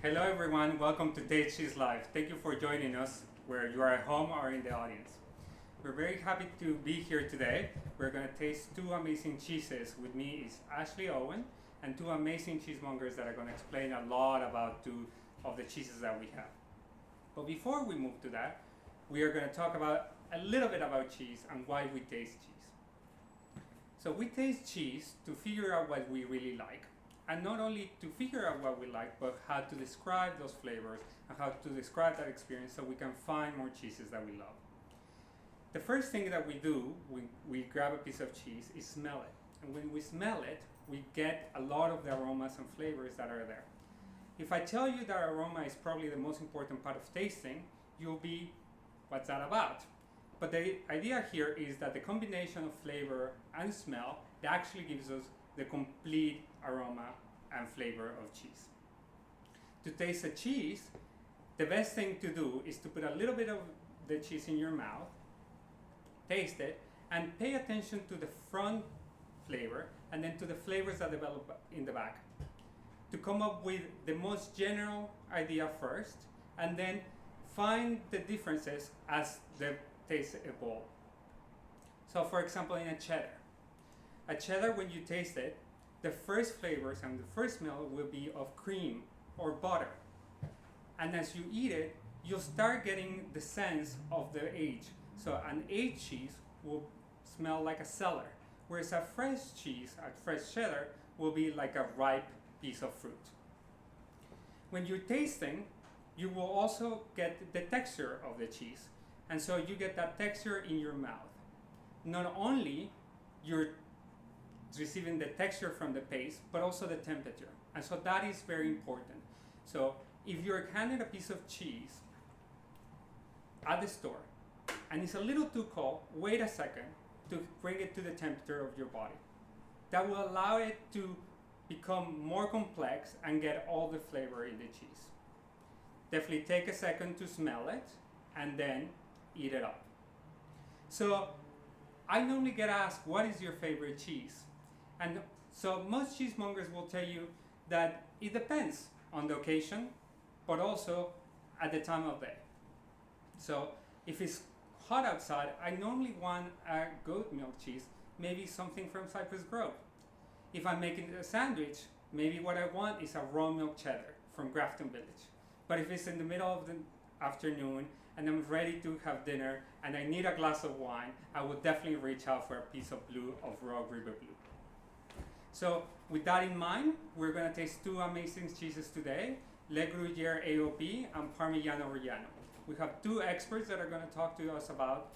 Hello everyone, welcome to Taste Cheese Live. Thank you for joining us, where you are at home or in the audience. We're very happy to be here today. We're going to taste two amazing cheeses. With me is Ashley Owen and two amazing cheesemongers that are going to explain a lot about two of the cheeses that we have. But before we move to that, we are going to talk about a little bit about cheese and why we taste cheese. So we taste cheese to figure out what we really like. And not only to figure out what we like, but how to describe those flavors and how to describe that experience so we can find more cheeses that we love. The first thing that we do when we grab a piece of cheese is smell it. And when we smell it, we get a lot of the aromas and flavors that are there. If I tell you that aroma is probably the most important part of tasting, you'll be, what's that about? But the idea here is that the combination of flavor and smell that actually gives us the complete aroma and flavor of cheese. To taste a cheese, the best thing to do is to put a little bit of the cheese in your mouth, taste it, and pay attention to the front flavor and then to the flavors that develop in the back. To come up with the most general idea first, and then find the differences as the taste evolve. So for example, in a cheddar, when you taste it, the first flavors and the first smell will be of cream or butter. And as you eat it, you'll start getting the sense of the age. So an aged cheese will smell like a cellar, whereas a fresh cheese, a fresh cheddar, will be like a ripe piece of fruit. When you're tasting, you will also get the texture of the cheese. And so you get that texture in your mouth. Not only you're receiving the texture from the paste, but also the temperature. And so that is very important. So if you're handed a piece of cheese at the store and it's a little too cold, wait a second to bring it to the temperature of your body. That will allow it to become more complex and get all the flavor in the cheese. Definitely take a second to smell it and then eat it up. So I normally get asked, what is your favorite cheese? And so most cheesemongers will tell you that it depends on the occasion, but also at the time of day. So if it's hot outside, I normally want a goat milk cheese, maybe something from Cypress Grove. If I'm making a sandwich, maybe what I want is a raw milk cheddar from Grafton Village. But if it's in the middle of the afternoon and I'm ready to have dinner and I need a glass of wine, I will definitely reach out for a piece of raw River Blue. So with that in mind, we're going to taste two amazing cheeses today, Le Gruyère AOP and Parmigiano Reggiano. We have two experts that are going to talk to us about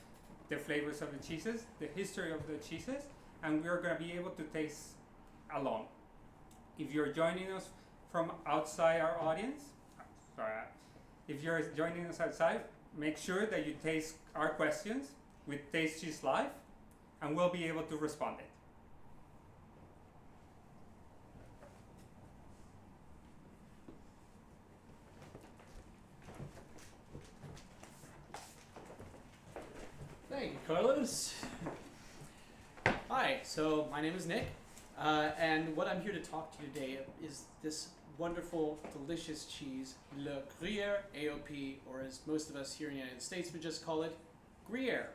the flavors of the cheeses, the history of the cheeses, and we're going to be able to taste along. If you're joining us from outside our audience, if you're joining us outside, make sure that you taste our questions with Taste Cheese Live, and we'll be able to respond it. Thank you, Carlos. Hi, so my name is Nick, and what I'm here to talk to you today is this wonderful, delicious cheese, Le Gruyère AOP, or as most of us here in the United States would just call it, Gruyère.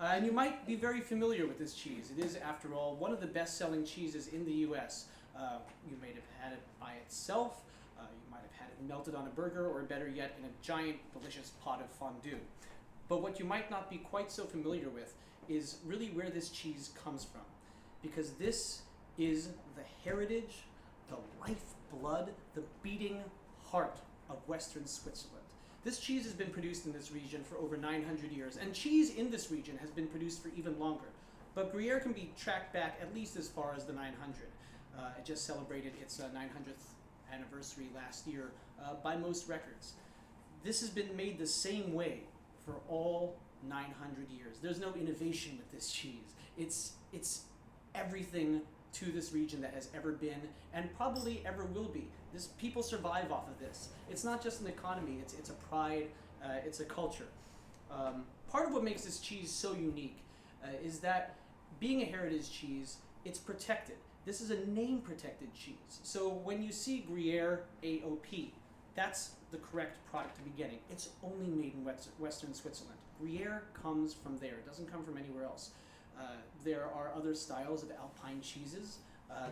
And you might be very familiar with this cheese. It is, after all, one of the best-selling cheeses in the U.S. You may have had it by itself, you might have had it melted on a burger, or better yet, in a giant, delicious pot of fondue. But what you might not be quite so familiar with is really where this cheese comes from. Because this is the heritage, the lifeblood, the beating heart of Western Switzerland. This cheese has been produced in this region for over 900 years, and cheese in this region has been produced for even longer. But Gruyère can be tracked back at least as far as the 900. It just celebrated its 900th anniversary last year by most records. This has been made the same way for all 900 years. There's no innovation with this cheese. It's everything to this region that has ever been and probably ever will be. People survive off of this. It's not just an economy, it's a pride, it's a culture. Part of what makes this cheese so unique is that being a heritage cheese, it's protected. This is a name protected cheese. So when you see Gruyère AOP, that's the correct product to be getting. It's only made in Western Switzerland. Gruyere comes from there. It doesn't come from anywhere else. There are other styles of Alpine cheeses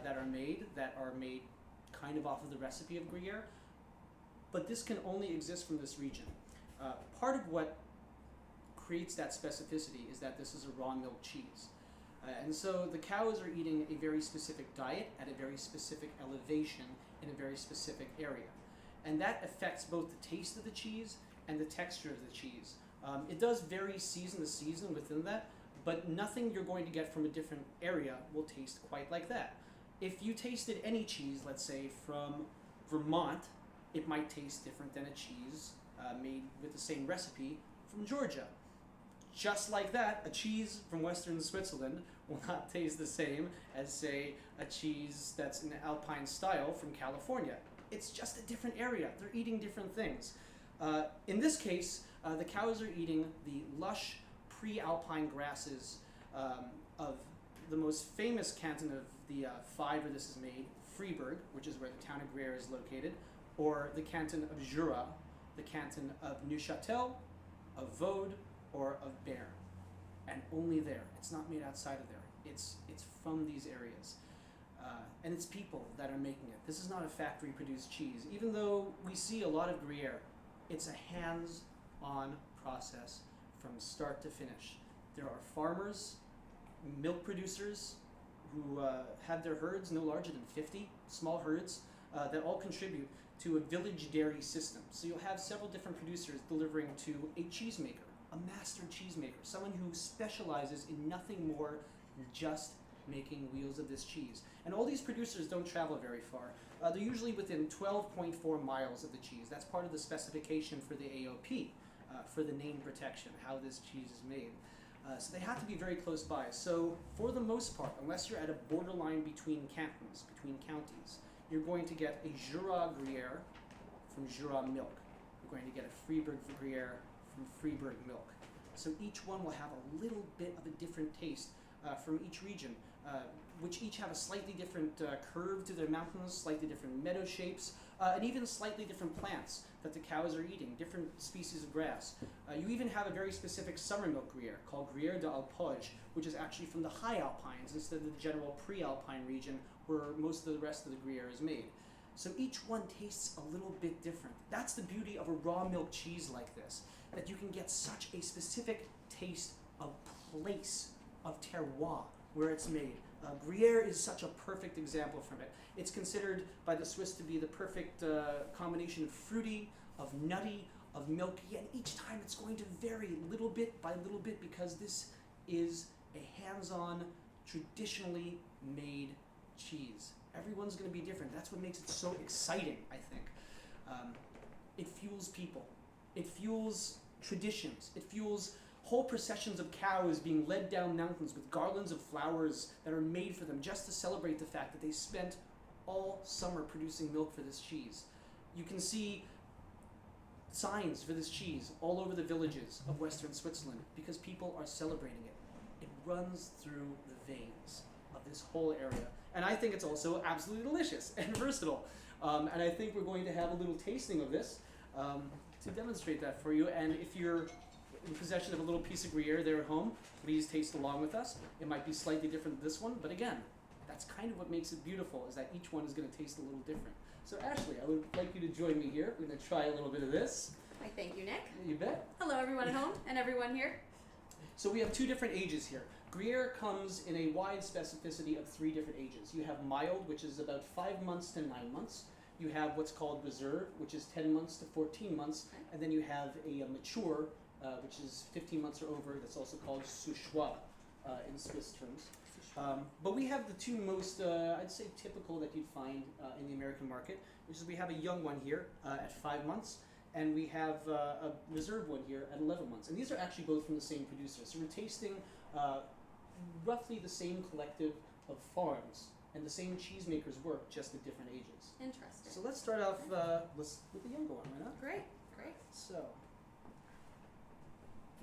that are made kind of off of the recipe of Gruyere, but this can only exist from this region. Part of what creates that specificity is that this is a raw milk cheese. And so the cows are eating a very specific diet at a very specific elevation in a very specific area. And that affects both the taste of the cheese and the texture of the cheese. It does vary season to season within that, but nothing you're going to get from a different area will taste quite like that. If you tasted any cheese, let's say from Vermont, it might taste different than a cheese made with the same recipe from Georgia. Just like that, a cheese from Western Switzerland will not taste the same as, say, a cheese that's in Alpine style from California. It's just a different area. They're eating different things. In this case, the cows are eating the lush pre-Alpine grasses of the most famous canton of the five where this is made, Freiburg, which is where the town of Gruyère is located, or the canton of Jura, the canton of Neuchâtel, of Vaud, or of Bern. And only there. It's not made outside of there. It's from these areas. And it's people that are making it. This is not a factory-produced cheese. Even though we see a lot of Gruyère, it's a hands-on process from start to finish. There are farmers, milk producers who have their herds no larger than 50, small herds, that all contribute to a village dairy system. So you'll have several different producers delivering to a cheesemaker, a master cheesemaker, someone who specializes in nothing more than just making wheels of this cheese. And all these producers don't travel very far. They're usually within 12.4 miles of the cheese. That's part of the specification for the AOP, for the name protection, how this cheese is made. So they have to be very close by. So for the most part, unless you're at a borderline between cantons, between counties, you're going to get a Jura Gruyère from Jura milk. You're going to get a Freiburg Gruyère from Freiburg milk. So each one will have a little bit of a different taste from each region, which each have a slightly different curve to their mountains, slightly different meadow shapes, and even slightly different plants that the cows are eating, different species of grass. You even have a very specific summer milk Gruyère called Gruyère d'Alpage, which is actually from the high Alpines instead of the general pre-Alpine region where most of the rest of the Gruyère is made. So each one tastes a little bit different. That's the beauty of a raw milk cheese like this, that you can get such a specific taste of place, of terroir, where it's made. Gruyère is such a perfect example from it. It's considered by the Swiss to be the perfect combination of fruity, of nutty, of milky, and each time it's going to vary little bit by little bit because this is a hands-on, traditionally made cheese. Everyone's going to be different. That's what makes it so exciting, I think. It fuels people. It fuels traditions. It fuels whole processions of cows being led down mountains with garlands of flowers that are made for them just to celebrate the fact that they spent all summer producing milk for this cheese. You can see signs for this cheese all over the villages of Western Switzerland because people are celebrating it. It runs through the veins of this whole area. And I think it's also absolutely delicious and versatile. And I think we're going to have a little tasting of this to demonstrate that for you. And if you're in possession of a little piece of Gruyère there at home, please taste along with us. It might be slightly different than this one, but again, that's kind of what makes it beautiful, is that each one is going to taste a little different. So Ashley, I would like you to join me here. We're going to try a little bit of this. I thank you, Nick. You bet. Hello, everyone at home and everyone here. So we have two different ages here. Gruyère comes in a wide specificity of 3 different ages. You have mild, which is about 5 months to 9 months. You have what's called reserve, which is 10 months to 14 months. Okay. And then you have a mature, which is 15 months or over. That's also called Souchois in Swiss terms. But we have the two most, I'd say, typical that you'd find in the American market, which is we have a young one here at 5 months, and we have a reserve one here at 11 months. And these are actually both from the same producer. So we're tasting roughly the same collective of farms and the same cheesemakers' work, just at different ages. Interesting. So let's start off with the younger one, right now? Great, great. So,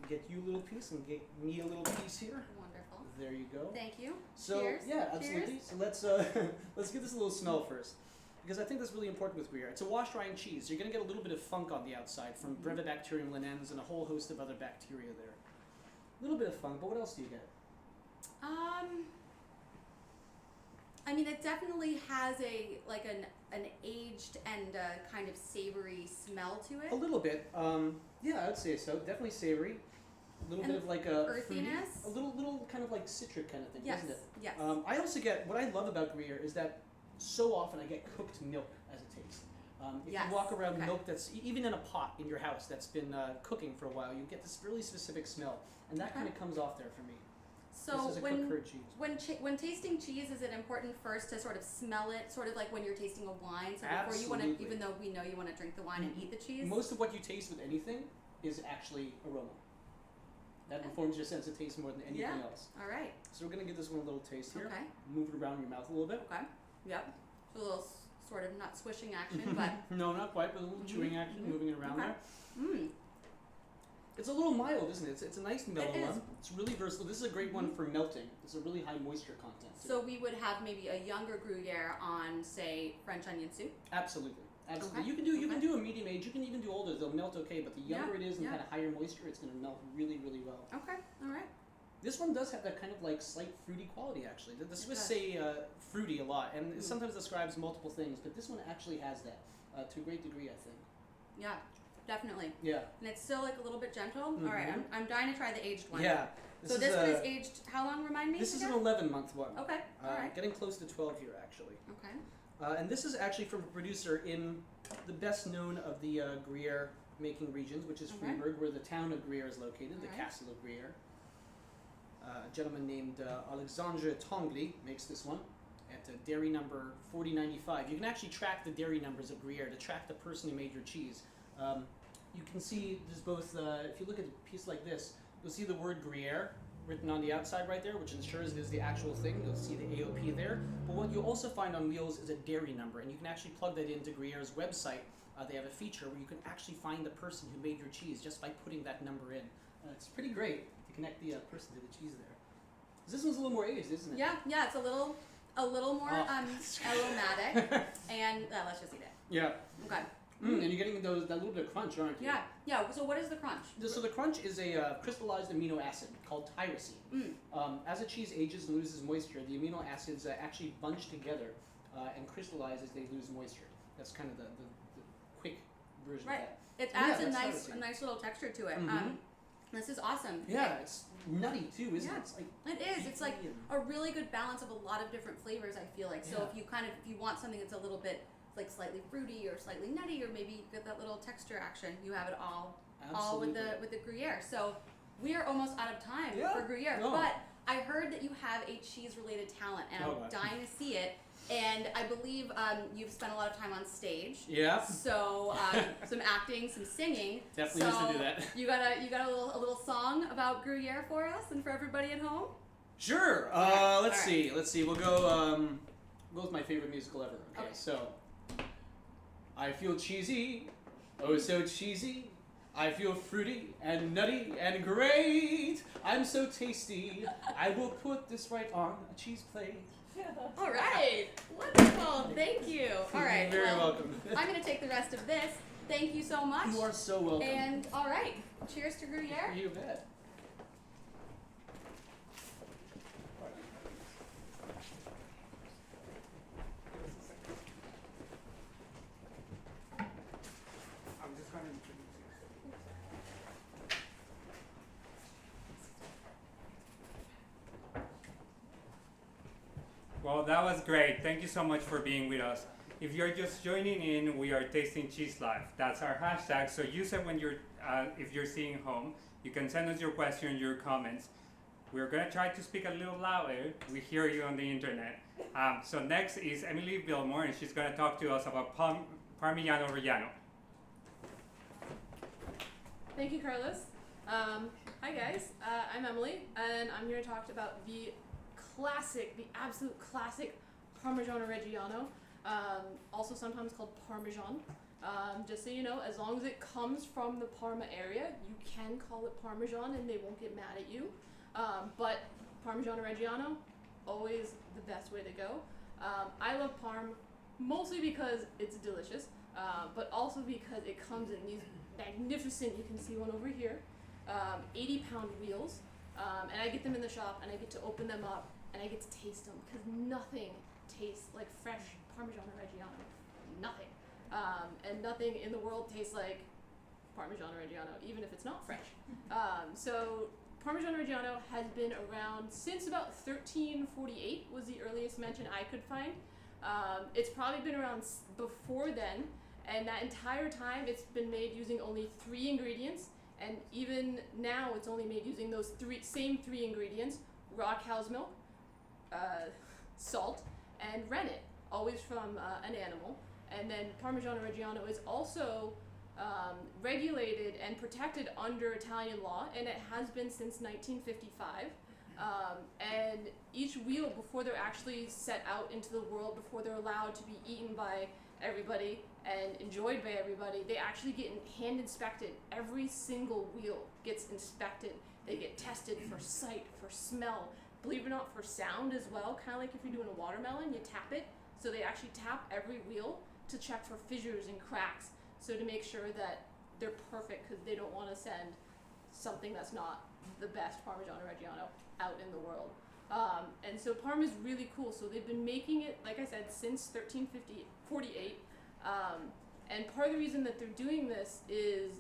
get you a little piece and get me a little piece here. Wonderful. There you go. Thank you. So Cheers. yeah, absolutely. Cheers. So let's let's give this a little smell first. because I think that's really important with Gruyere. It's a wash-drying cheese. You're going to get a little bit of funk on the outside from Brevibacterium linens and a whole host of other bacteria there. A little bit of funk, but what else do you get? I mean, it definitely has an aged and kind of savory smell to it. A little bit. Yeah, I would say so. Definitely savory. A little bit of like a earthiness. Fruity, a little kind of like citric kind of thing, Yes. isn't it? Yes. I also get, what I love about Gruyere is that so often I get cooked milk as a taste. If Yes. you walk around Okay. milk that's even in a pot in your house that's been cooking for a while, you get this really specific smell, and that kind of comes off there for me. So this is a cooked curd cheese. when tasting cheese, is it important first to sort of smell it, sort of like when you're tasting a wine? So before you want to, Absolutely. even though we know you want to drink the wine and eat the cheese. Most of what you taste with anything is actually aroma. That informs your sense of taste more than anything else. All right. So we're gonna give this one a little taste here. Okay. Move it around in your mouth a little bit. Okay. Yep. So a little sort of not swishing action, but No, not quite, but a little chewing action, moving it around Okay. there. It's a little mild, isn't it? It's a nice mellow It is. one. It's really versatile. This is a great one for melting. It's a really high moisture content. so we would have maybe a younger Gruyere on, say, French onion soup. Absolutely. Absolutely. Okay. You can do a medium age, you can even do older, they'll melt okay, but the younger it is and yeah. kind of higher moisture, it's gonna melt really, really well. Okay. All right. This one does have that kind of like slight fruity quality actually. The Swiss does. say fruity a lot, and it sometimes describes multiple things, but this one actually has that to a great degree, I think. Yeah. Definitely. Yeah. And it's still like a little bit gentle. All right. I'm dying to try the aged one. Yeah. So this one is aged. How long? Remind me. This is again? an 11-month one. Okay. All right. Getting close to 12 here actually. Okay. And this is actually from a producer in the best known of the Gruyere making regions, which is Okay. Fribourg, where the town of Gruyere is located, the Alright. castle of Gruyere. A gentleman named Alexandre Tongli makes this one at dairy number 4095. You can actually track the dairy numbers of Gruyere to track the person who made your cheese. You can see there's both, if you look at a piece like this, you'll see the word Gruyere written on the outside right there, which ensures it is the actual thing. You'll see the AOP there. But what you'll also find on wheels is a dairy number, and you can actually plug that into Gruyere's website. They have a feature where you can actually find the person who made your cheese just by putting that number in. It's pretty great to connect the person to the cheese there. This one's a little more aged, isn't it? Yeah. Yeah. It's a little more aromatic, and let's just eat it. Yeah. Okay. And you're getting that little bit of crunch, aren't you? Yeah. Yeah. So what is the crunch? So the crunch is a crystallized amino acid called tyrosine. As a cheese ages and loses moisture, the amino acids actually bunch together and crystallize as they lose moisture. That's kind of the quick version of that. It Yeah, adds that's a nice little texture to it. Mhm. This is awesome. Yeah, it's nutty too, isn't Yeah. it? It's like It is. It's like a really good balance of a lot of different flavors, I feel like. So Yeah. if you want something that's a little bit like slightly fruity or slightly nutty, or maybe you get that little texture action, you have it all with the Gruyere. So we are almost out of time Yeah. for Gruyere. No. But I heard that you have a cheese related talent, and I'm dying to see it. And I believe you've spent a lot of time on stage. Yeah. So some acting, some singing. Definitely so used to do that. You got a little song about Gruyere for us and for everybody at home. Sure. Alright, Let's see. We'll go with my favorite musical ever. Okay. So I feel cheesy, oh so cheesy. I feel fruity and nutty and great. I'm so tasty. I will put this right on a cheese plate. All right, wonderful. Thank you. All right, You're very well, welcome. I'm gonna take the rest of this. Thank you so much. You are so welcome. And all right, cheers to Gruyere. You bet. I'm just going to introduce you. Well, that was great. Thank you so much for being with us. If you're just joining in, we are Tasting Cheese Live. That's our hashtag. So use it when you're, if you're seeing home. You can send us your question, your comments. We're gonna try to speak a little louder. We hear you on the internet. So next is Emily Vilmore, and she's gonna talk to us about Parmigiano Reggiano. Thank you, Carlos. Hi guys, I'm Emily, and I'm here to talk about the absolute classic Parmigiano Reggiano, also sometimes called Parmesan. Just so you know, as long as it comes from the Parma area, you can call it Parmesan and they won't get mad at you. But Parmigiano Reggiano, always the best way to go. I love Parm mostly because it's delicious, but also because it comes in these magnificent, you can see one over here, 80-pound wheels, and I get them in the shop, and I get to open them up, and I get to taste them, because nothing tastes like fresh Parmigiano Reggiano. Nothing. And nothing in the world tastes like Parmigiano Reggiano, even if it's not fresh. So Parmigiano Reggiano has been around since about 1348 was the earliest mention I could find. It's probably been around before then, and that entire time it's been made using only 3 ingredients, and even now it's only made using those same three ingredients: raw cow's milk, salt, and rennet, always from an animal. And then Parmigiano Reggiano is also regulated and protected under Italian law, and it has been since 1955. And each wheel, before they're actually set out into the world, before they're allowed to be eaten by everybody and enjoyed by everybody, they actually get hand inspected. Every single wheel gets inspected. They get tested for sight, for smell, believe it or not, for sound as well. Kind of like if you're doing a watermelon, you tap it. So they actually tap every wheel to check for fissures and cracks, so to make sure that they're perfect, because they don't want to send something that's not the best Parmigiano Reggiano out in the world. And so Parm is really cool. So they've been making it, like I said, since 1348. And part of the reason that they're doing this is,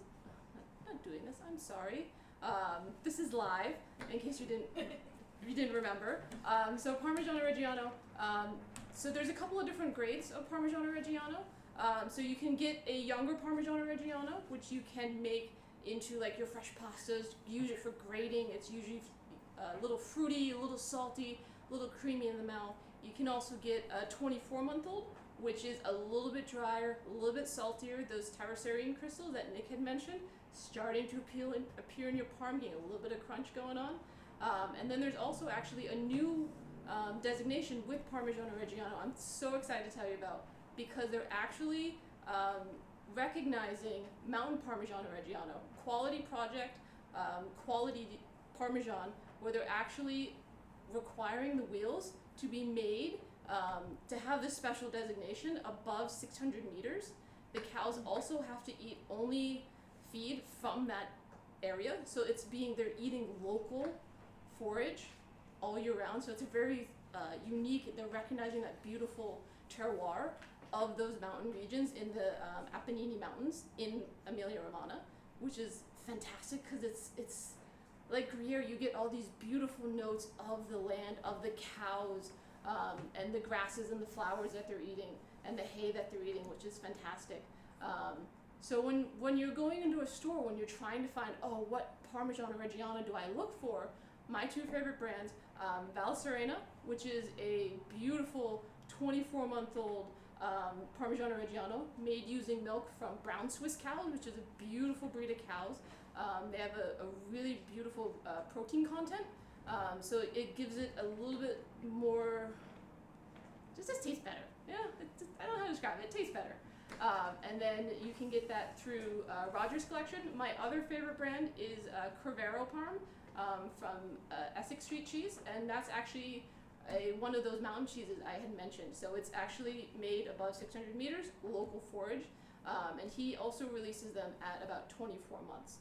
not doing this, I'm sorry. This is live, in case you didn't remember. So Parmigiano Reggiano, so there's a couple of different grades of Parmigiano Reggiano. So you can get a younger Parmigiano Reggiano, which you can make into like your fresh pastas, use it for grating. It's usually a little fruity, a little salty, a little creamy in the mouth. You can also get a 24-month-old, which is a little bit drier, a little bit saltier. Those terracerine crystals that Nick had mentioned starting to appear in your Parm, getting a little bit of crunch going on. And then there's also actually a new designation with Parmigiano Reggiano I'm so excited to tell you about, because they're actually recognizing Mountain Parmigiano Reggiano, quality project, quality Parmesan, where they're actually requiring the wheels to be made to have this special designation above 600 meters. The cows also have to eat only feed from that area, so they're eating local forage all year round. So it's a very unique. They're recognizing that beautiful terroir of those mountain regions in the Apennine Mountains in Emilia-Romagna, which is fantastic, because it's like Gruyère. You get all these beautiful notes of the land, of the cows, and the grasses and the flowers that they're eating, and the hay that they're eating, which is fantastic. So when you're going into a store, when you're trying to find, what Parmigiano Reggiano do I look for, my 2 favorite brands, Val Serena, which is a beautiful 24-month-old Parmigiano Reggiano made using milk from brown Swiss cows, which is a beautiful breed of cows. They have a really beautiful protein content, so it gives it a little bit more, just tastes better. Yeah, I don't know how to describe it. It tastes better. And then you can get that through Rogers Collection. My other favorite brand is Crevero Parm from Essex Street Cheese, and that's actually one of those mountain cheeses I had mentioned. So it's actually made above 600 meters, local forage, and he also releases them at about 24 months.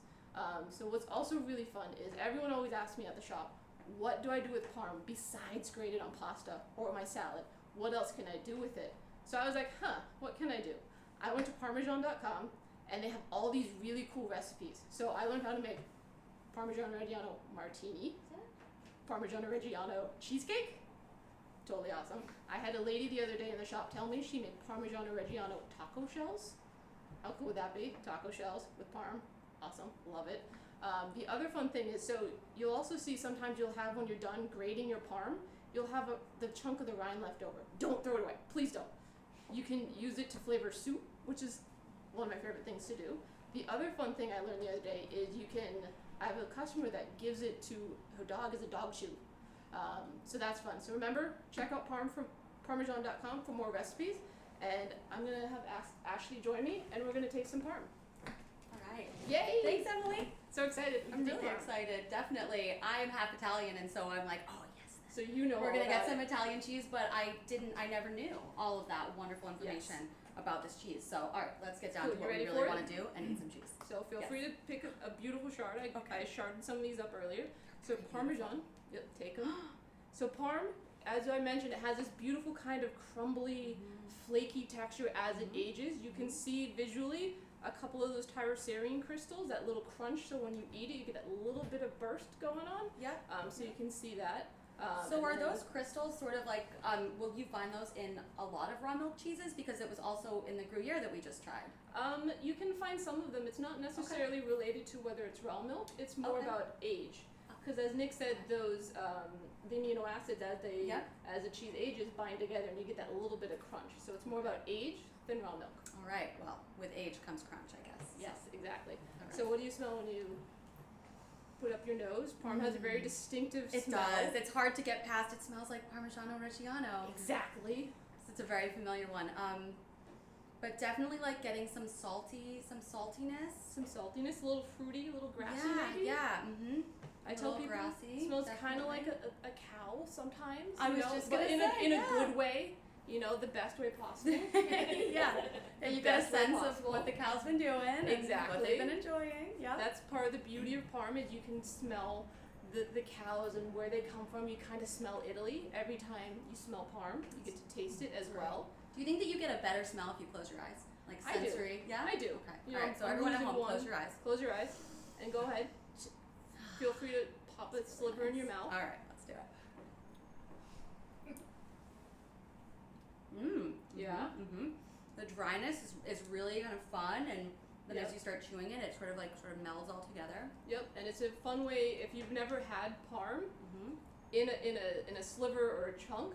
So what's also really fun is everyone always asks me at the shop, what do I do with Parm besides grate it on pasta or my salad? What else can I do with it? So I was like, what can I do? I went to Parmesan.com, and they have all these really cool recipes. So I learned how to make Parmigiano Reggiano martini, Parmigiano Reggiano cheesecake, totally awesome. I had a lady the other day in the shop tell me she made Parmigiano Reggiano taco shells. How cool would that be? Taco shells with Parm, awesome, love it. The other fun thing is, so you'll also see sometimes you'll have, when you're done grating your Parm, you'll have the chunk of the rind left over. Don't throw it away, please don't. You can use it to flavor soup, which is one of my favorite things to do. The other fun thing I learned the other day is I have a customer that gives it to her dog as a dog chew. So that's fun. So remember, check out Parmesan.com for more recipes, and I'm gonna have Ashley join me, and we're gonna taste some Parm. All right. Yay! Thanks, Emily. So excited. I'm really excited. Definitely. I'm half Italian, and so I'm like, oh yes, So you know We're all gonna get about some it. Italian cheese, but I never knew all of that wonderful information about this cheese. So, all right, let's get down Cool, to you what we ready really for it? want to do and eat some cheese. So feel Yes. free to pick a beautiful shard. I sharded some of these up earlier. So Very Parmesan, yep, take them. So Parm, as I mentioned, it has this beautiful kind of crumbly, flaky texture as it ages. You can see visually a couple of those tyrosine crystals, that little crunch. So when you eat it, you get that little bit of burst going on. Yeah. So you can see that. So and are then- those crystals sort of like, will you find those in a lot of raw milk cheeses? Because it was also in the Gruyere that we just tried. You can find some of them. It's not necessarily related to whether it's raw milk. It's more Okay. about age. Because as Nick said, those the amino acids as the cheese ages bind together, and you get that little bit of crunch. So it's more about age than raw milk. All right, well, with age comes crunch, I guess. Yes, exactly. All right. So what do you smell when you put up your nose? Parm has a very distinctive It smell. does. It's hard to get past. It smells like Parmigiano Reggiano. Exactly. It's a very familiar one. But definitely like getting some saltiness. Some saltiness, a little fruity, a little grassy maybe. Yeah. Mm-hmm. I tell people grassy, it smells kind of definitely. like a cow sometimes. I you was know, just but gonna in say, a yeah. good way. You know, the best way possible. Yeah. The And you get a best way sense of possible. what the cow's been doing and what Exactly. they've been enjoying. Yeah. That's part of the beauty of Parm is you can smell the cows and where they come from. You kind of smell Italy every time you smell Parm. You get to taste it as well. Do you think that you get a better smell if you close your eyes? Like I do. sensory? Yeah? I do. Okay. You All know, right, so I'm everyone at losing home, one. close your eyes. Close your eyes and go ahead. Feel free to pop a sliver in your mouth. All right, let's do it. Mmm. Yeah. Mm-hmm. The dryness is really kind of fun, and then Yep. as you start chewing it, it sort of melds all together. Yep, and it's a fun way if you've never had Parm Mm-hmm. in a sliver or a chunk.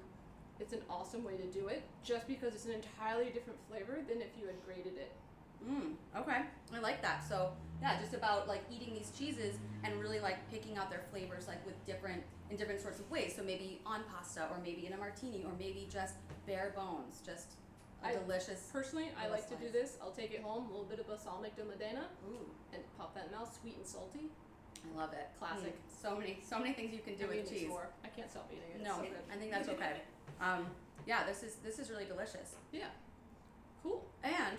It's an awesome way to do it, just because it's an entirely different flavor than if you had grated it. Okay, I like that. So yeah, just about like eating these cheeses and really like picking out their flavors like with different sorts of ways. So maybe on pasta, or maybe in a martini, or maybe just bare bones, just a delicious. Personally, I Little like to do slice. this. I'll take it home, a little bit of balsamic de Modena, Ooh, and pop that in the mouth, sweet and salty. I love it. Classic. So many things you can do I'm with eating cheese. some more. I can't stop eating it. No, It's so good. I think that's okay. Yeah, this is really delicious. Yeah. Cool. And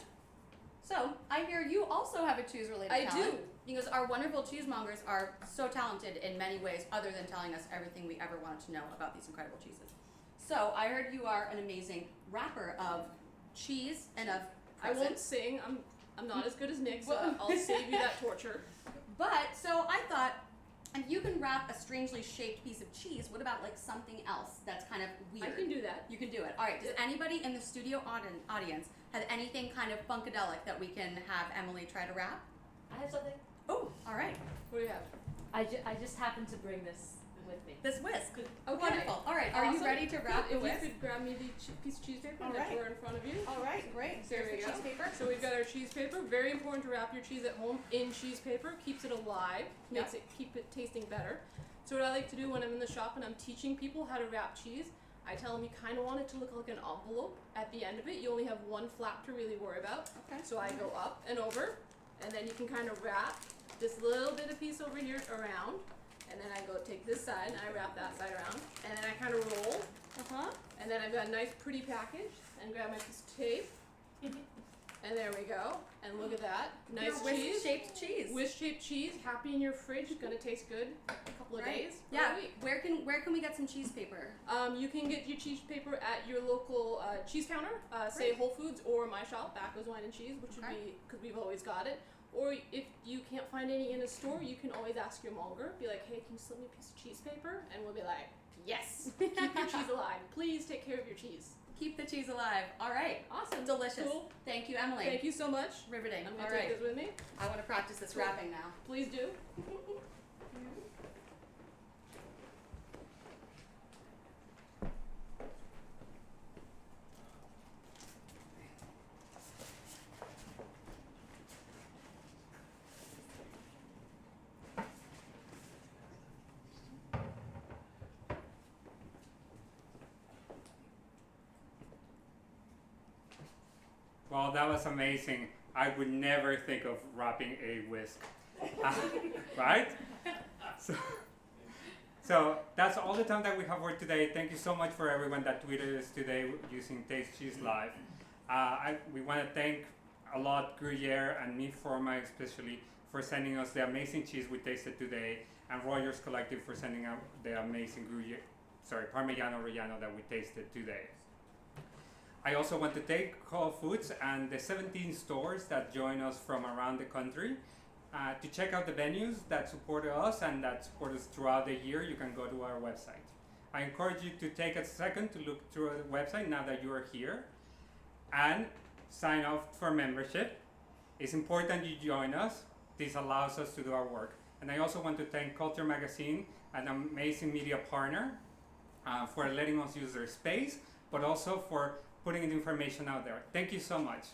so I hear you also have a cheese related I talent. do. Because our wonderful cheesemongers are so talented in many ways other than telling us everything we ever wanted to know about these incredible cheeses. So I heard you are an amazing wrapper of cheese and of I won't crescents. sing. I'm not as good as Nick, so Well- I'll save you that torture. But so I thought, if you can wrap a strangely shaped piece of cheese, what about like something else that's kind of weird? I can do that. You can do it. All right. Does anybody in the studio audience have anything kind of funkadelic that we can have Emily try to wrap? I have something. Oh, all right. What do you have? I just happened to bring this with me. This whisk. Okay. Wonderful. All right. Are you Awesome. ready to wrap the If whisk? you could grab me the piece of cheese paper All that right. we're in front of you. All right. Great. There Here's we the go. cheese paper. So we've got our cheese paper. Very important to wrap your cheese at home in cheese paper. Keeps it alive. Makes it keep it tasting better. So what I like to do when I'm in the shop and I'm teaching people how to wrap cheese, I tell them you kind of want it to look like an envelope at the end of it. You only have one flap to really worry about. Okay. So I go up and over, and then you can kind of wrap this little bit of piece over here around, and then I go take this side and I wrap that side around, and then I kind of roll, and then I've got a nice pretty package, and grab my piece of tape, and there we go, and look at that, nice Your cheese. whisk-shaped cheese. Whisk-shaped cheese, happy in your fridge, gonna taste good a couple of Right. days. or Yeah. a week. Where can we get some cheese paper? You can get your cheese paper at your local cheese counter, say Whole Foods or my shop, Bacco's Wine and Cheese, which would Okay. be, because we've always got it. Or if you can't find any in a store, you can always ask your monger, be like, hey, can you slip me a piece of cheese paper? And we'll be like, yes, keep your cheese alive. Please take care of your cheese. Keep the cheese alive. All right. Awesome. Delicious. Cool. Thank you, Emily. Thank you so much. Riveting. I'm All going to take right. this with me. I want to practice this Cool. wrapping now. Please do. Well, that was amazing. I would never think of wrapping a whisk, right? So that's all the time that we have for today. Thank you so much for everyone that tweeted us today using Taste Cheese Live. We want to thank a lot Gruyère and me Forma especially for sending us the amazing cheese we tasted today, and Rogers Collective for sending out the amazing Parmigiano Reggiano that we tasted today. I also want to thank Whole Foods and the 17 stores that join us from around the country. To check out the venues that support us and that support us throughout the year, you can go to our website. I encourage you to take a second to look through the website now that you are here and sign up for membership. It's important you join us. This allows us to do our work. And I also want to thank Culture Magazine, an amazing media partner, for letting us use their space, but also for putting the information out there. Thank you so much.